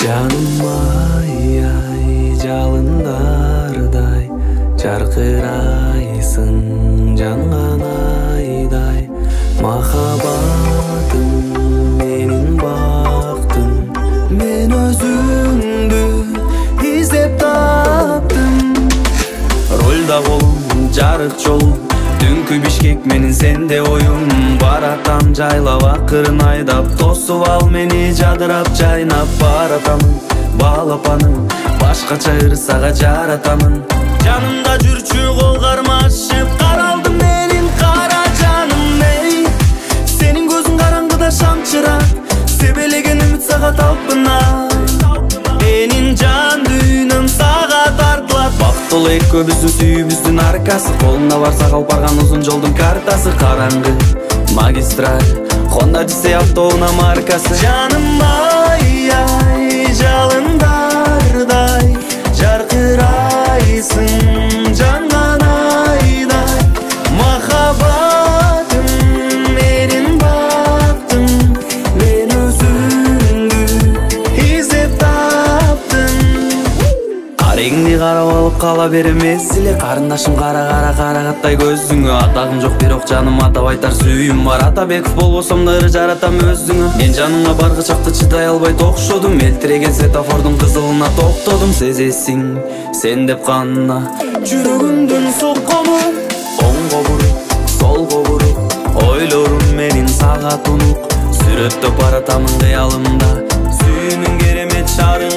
Canım ay ay жалындардай жарқырайсың жанған айдай махаббатым менің бақтым мен өзіңді іздеп таптым рольда болым жарық жол түнкү Бишкек менин сенде оюм баратам жайлап акырын айдап тосуп ал мени жадырап жайнап баратамын балапаным башкача ырсага жаратамын жанымда жүрчү кол кармашып каралдым менин кара жаным эй сенин көзүң караңгыда шамчырап себелеген үмүт сага талпынат менин жан дүйнөм сага тартылат бактылуу экөөбүздүн сүйүүбүздүн аркасы колунда барса калып барган узун жолдун картасы караңгы магистраль Honda десе автоунаа маркасы жаным ай ай жалындардай жаркырайсың жанган айдай махаббатым менин бактым мен өзүңдү издеп таптым ареңди карап алып кала берем эзиле карындашым кара карагаттай көзүңө атагым жок бирок жаным атап айтар сүйүүм бар Атабеков болбосом да ыры жаратам өзүңө мен жаныңа баргы чакта чыдай албай токшодум элтиреген светофордун кызылына токтодум сезесиң сен деп кана жүрөгүмдүн соккону оңго буруп солго буруп ойлорум менин сага тунук сүрөттөп баратамын кыялымда сүйүүнүн керемет шарың